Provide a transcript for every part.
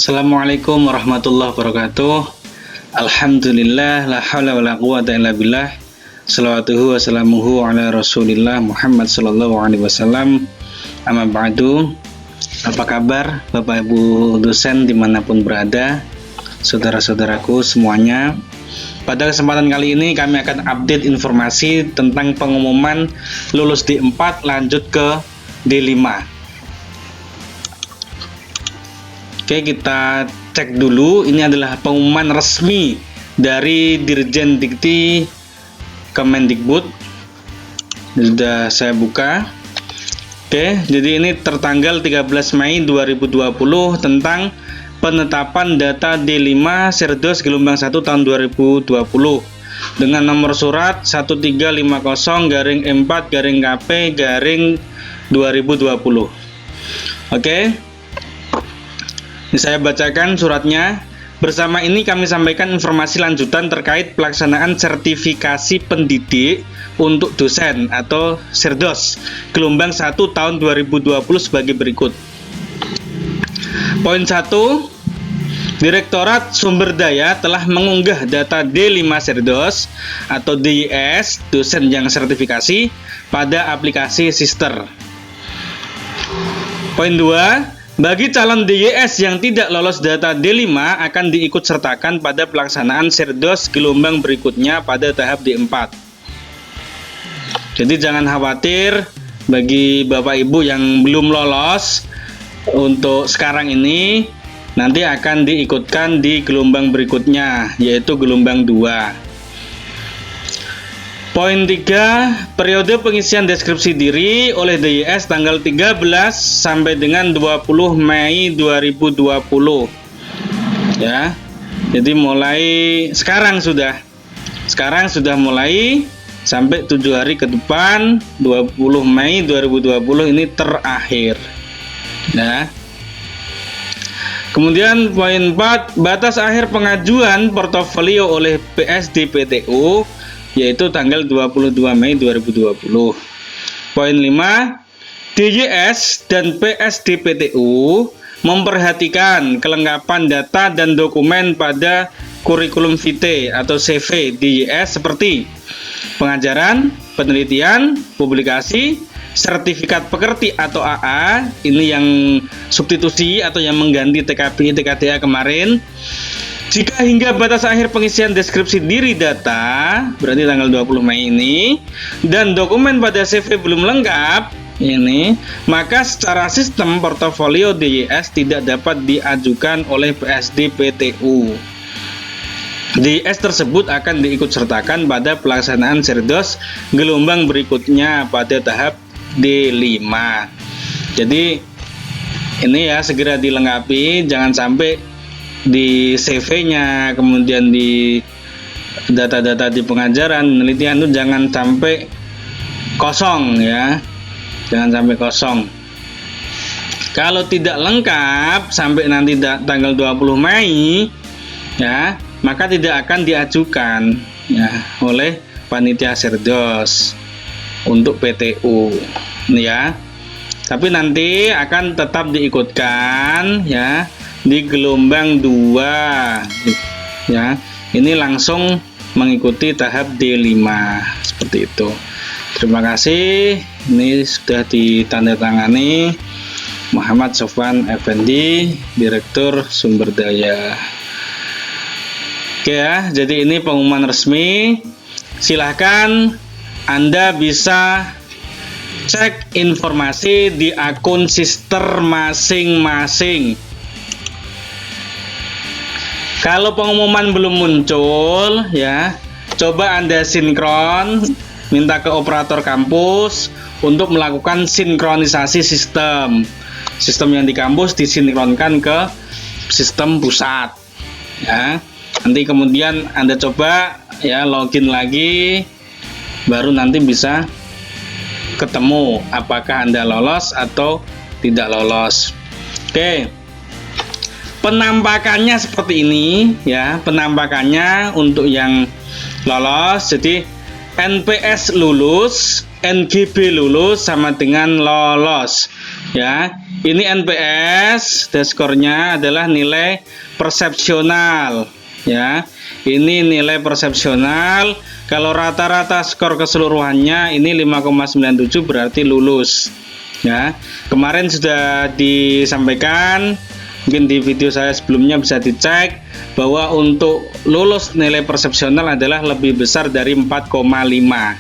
Assalamualaikum warahmatullahi wabarakatuh. Alhamdulillah, la haula wala quwata illa billah. Salawatuhu wassalamuhu ala Rasulillah Muhammad sallallahu alaihi wasallam. Amma ba'du. Apa kabar Bapak Ibu dosen dimanapun berada, saudara-saudaraku semuanya? Pada kesempatan kali ini kami akan update informasi tentang pengumuman lulus D4 lanjut ke D5. Oke, kita cek dulu. Ini adalah pengumuman resmi dari Dirjen Dikti Kemendikbud. Sudah saya buka. Oke, jadi ini tertanggal 13 Mei 2020 tentang penetapan data D5 Sirdos gelombang 1 tahun 2020 dengan nomor surat 1350-M4-KP-2020. Oke. Ini saya bacakan suratnya. Bersama ini kami sampaikan informasi lanjutan terkait pelaksanaan sertifikasi pendidik untuk dosen atau Sirdos gelombang 1 tahun 2020 sebagai berikut. Poin 1. Direktorat Sumber Daya telah mengunggah data D5 Sirdos atau DYS dosen yang sertifikasi pada aplikasi Sister. Poin 2. Bagi calon DYS yang tidak lolos data D5 akan diikut sertakan pada pelaksanaan Sirdos gelombang berikutnya pada tahap D4. Jadi jangan khawatir bagi Bapak Ibu yang belum lolos untuk sekarang ini, nanti akan diikutkan di gelombang berikutnya, yaitu gelombang 2. Poin 3, periode pengisian deskripsi diri oleh DYS tanggal 13 sampai dengan 20 Mei 2020. Ya. Jadi mulai sekarang sudah mulai sampai 7 hari ke depan, 20 Mei 2020 ini terakhir. Nah. Kemudian poin 4, batas akhir pengajuan portofolio oleh PSDPTU yaitu tanggal 22 Mei 2020. Poin 5, DYS dan PSDPTU memperhatikan kelengkapan data dan dokumen pada kurikulum vitae atau CV DYS seperti pengajaran, penelitian, publikasi, sertifikat pekerti atau AA, ini yang substitusi atau yang mengganti TKB, TKDA kemarin. Jika hingga batas akhir pengisian deskripsi diri data, berarti tanggal 20 Mei ini, dan dokumen pada CV belum lengkap, ini, maka secara sistem portofolio DYS tidak dapat diajukan oleh PSDPTU. DYS tersebut akan diikut sertakan pada pelaksanaan Sirdos gelombang berikutnya pada tahap D5. Jadi ini ya segera dilengkapi, jangan sampai di CV-nya, kemudian di data-data di pengajaran, penelitian itu jangan sampai kosong ya. Jangan sampai kosong. Kalau tidak lengkap sampai nanti tanggal 20 Mei ya, maka tidak akan diajukan ya oleh panitia Sirdos untuk PTU ya. Tapi nanti akan tetap diikutkan ya di gelombang 2 ya. Ini langsung mengikuti tahap D5 seperti itu. Terima kasih. Ini sudah ditandatangani Muhammad Sofwan Effendi, Direktur Sumber Daya. Oke ya, jadi ini pengumuman resmi. Silahkan Anda bisa cek informasi di akun Sister masing-masing. Kalau pengumuman belum muncul ya, coba Anda sinkron, minta ke operator kampus untuk melakukan sinkronisasi sistem. Sistem yang di kampus disinkronkan ke sistem pusat. Ya. Nanti kemudian Anda coba ya login lagi, baru nanti bisa ketemu apakah Anda lolos atau tidak lolos. Oke. Penampakannya seperti ini ya, penampakannya untuk yang lolos. Jadi NPS lulus, NGB lulus sama dengan lolos. Ya, ini NPS, skornya adalah nilai persepsional. Ya, ini nilai persepsional. Kalau rata-rata skor keseluruhannya ini 5,97 berarti lulus. Ya, kemarin sudah disampaikan, mungkin di video saya sebelumnya bisa dicek bahwa untuk lulus nilai persepsional adalah lebih besar dari 4,5.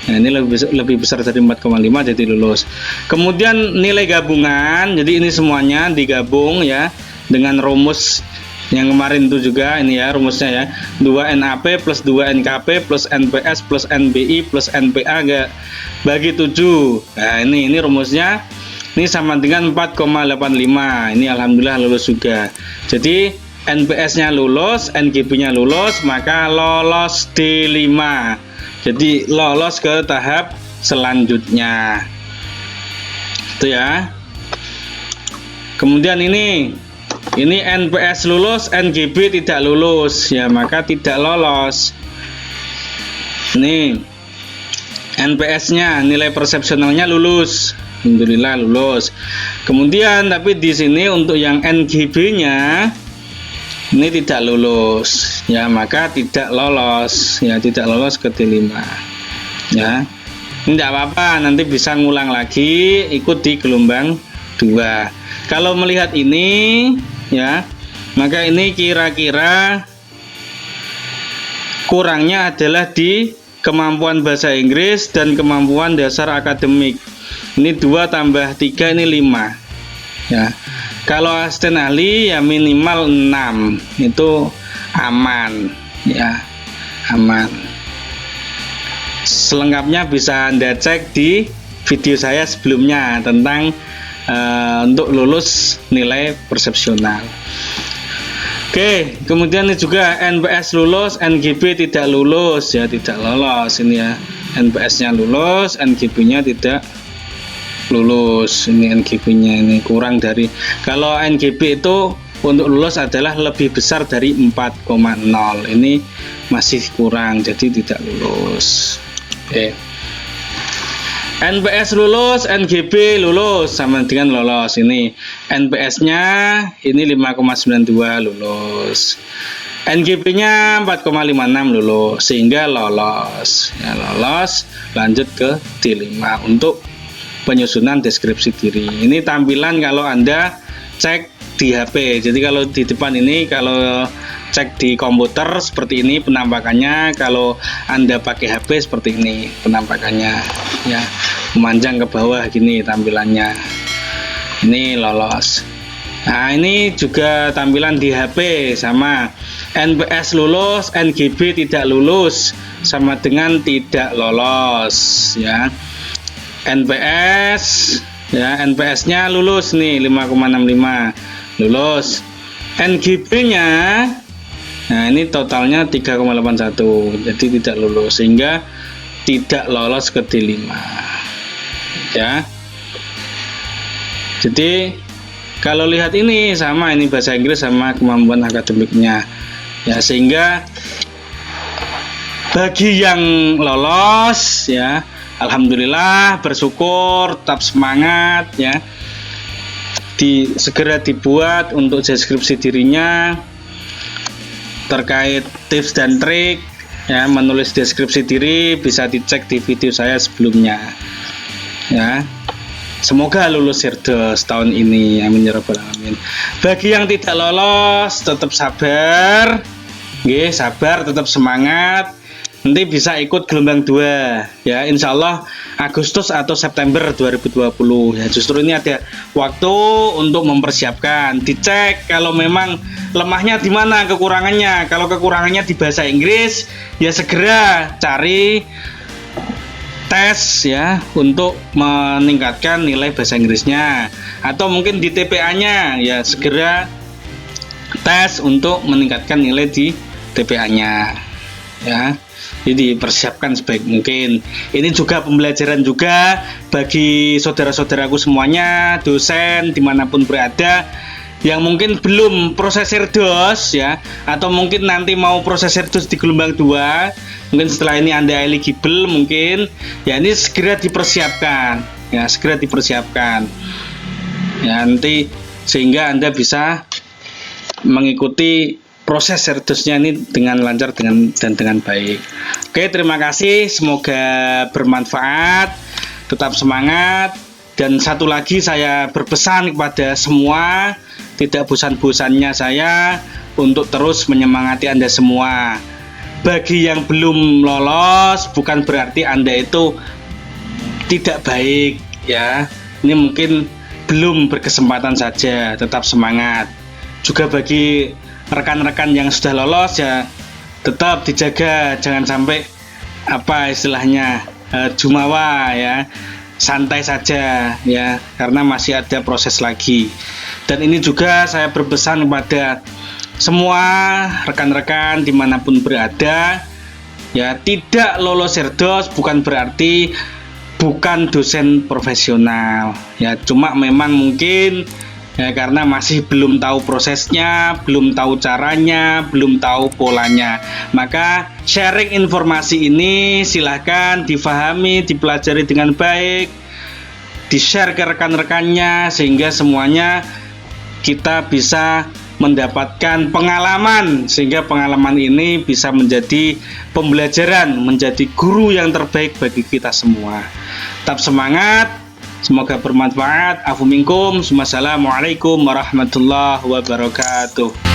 Nah, ini lebih besar dari 4,5 jadi lulus. Kemudian nilai gabungan, jadi ini semuanya digabung ya dengan rumus yang kemarin itu juga, ini ya rumusnya ya, 2 NAP plus 2 NKP plus NPS plus NBI plus NPA bagi 7. Nah, ini rumusnya. Ini sama dengan 4,85. Ini alhamdulillah lulus juga. Jadi NPS-nya lulus, NGB-nya lulus, maka lolos D5. Jadi lolos ke tahap selanjutnya. Itu ya. Kemudian ini NPS lulus, NGB tidak lulus, ya maka tidak lolos. Ini NPS-nya, nilai persepsionalnya lulus. Alhamdulillah lulus. Kemudian tapi di sini untuk yang NGB-nya ini tidak lulus, ya maka tidak lolos, ya tidak lolos ke D5. Ya, ini tidak apa-apa, nanti bisa ngulang lagi, ikut di gelombang 2. Kalau melihat ini, ya, maka ini kira-kira kurangnya adalah di kemampuan bahasa Inggris dan kemampuan dasar akademik. Ini 2 tambah 3 ini 5. Ya. Kalau asisten ahli ya minimal 6. Itu aman, ya. Aman. Selengkapnya bisa Anda cek di video saya sebelumnya tentang untuk lulus nilai persepsional. Oke, kemudian ini juga NPS lulus, NGB tidak lulus, ya tidak lolos ini ya. NPS-nya lulus, NGB-nya tidak lulus. Ini NGB-nya ini kurang dari, kalau NGB itu untuk lulus adalah lebih besar dari 4,0. Ini masih kurang, jadi tidak lulus. Oke. NPS lulus, NGB lulus sama dengan lolos. Ini NPS-nya ini 5,92 lulus. NGB-nya 4,56 lulus sehingga lolos. Ya, lolos, lanjut ke D5 untuk penyusunan deskripsi diri. Ini tampilan kalau Anda cek di HP. Jadi kalau di depan ini, kalau cek di komputer seperti ini penampakannya, kalau Anda pakai HP seperti ini penampakannya, ya memanjang ke bawah gini tampilannya. Ini lolos. Nah, ini juga tampilan di HP sama. NPS lulus, NGB tidak lulus sama dengan tidak lolos, ya. NPS, ya NPS-nya lulus nih 5,65 lulus. NGB-nya, nah ini totalnya 3,81, jadi tidak lulus sehingga tidak lolos ke D5, ya. Jadi kalau lihat ini sama, ini bahasa Inggris sama kemampuan akademiknya, ya sehingga bagi yang lolos, ya alhamdulillah, bersyukur, tetap semangat, ya. Segera dibuat untuk deskripsi dirinya terkait tips dan trik, ya menulis deskripsi diri bisa dicek di video saya sebelumnya, ya. Semoga lulus Sirdos tahun ini, amin ya rabbal alamin. Bagi yang tidak lolos tetap sabar, nggih, sabar, tetap semangat. Nanti bisa ikut gelombang 2, ya insya Allah Agustus atau September 2020, ya justru ini ada waktu untuk mempersiapkan, dicek kalau memang lemahnya di mana, kekurangannya. Kalau kekurangannya di bahasa Inggris, ya segera cari tes ya untuk meningkatkan nilai bahasa Inggrisnya, atau mungkin di TPA-nya ya segera tes untuk meningkatkan nilai di TPA-nya, ya. Jadi persiapkan sebaik mungkin. Ini juga pembelajaran juga bagi saudara-saudaraku semuanya, dosen dimanapun berada. yang mungkin belum proses Erdos ya, atau mungkin nanti mau proses Erdos di gelombang 2, mungkin setelah ini Anda eligible mungkin, ya ini segera dipersiapkan, ya segera dipersiapkan. Ya nanti sehingga Anda bisa mengikuti proses Erdosnya ini dengan lancar dan dengan baik. Oke, terima kasih, semoga bermanfaat, tetap semangat. Dan satu lagi saya berpesan kepada semua, tidak bosan-bosannya saya untuk terus menyemangati Anda semua. Bagi yang belum lolos bukan berarti Anda itu tidak baik ya. Ini mungkin belum berkesempatan saja, tetap semangat. Juga bagi rekan-rekan yang sudah lolos ya tetap dijaga, jangan sampai apa istilahnya jumawa ya, santai saja ya, karena masih ada proses lagi. Dan ini juga saya berpesan kepada semua rekan-rekan dimanapun berada ya, tidak lolos Erdos bukan berarti bukan dosen profesional ya, cuma memang mungkin ya karena masih belum tahu prosesnya, belum tahu caranya, belum tahu polanya. Maka sharing informasi ini silahkan difahami, dipelajari dengan baik, di-share ke rekan-rekannya, sehingga semuanya kita bisa mendapatkan pengalaman, sehingga pengalaman ini bisa menjadi pembelajaran, menjadi guru yang terbaik bagi kita semua. Tetap semangat. Semoga bermanfaat. Afu minkum. Wassalamualaikum warahmatullahi wabarakatuh.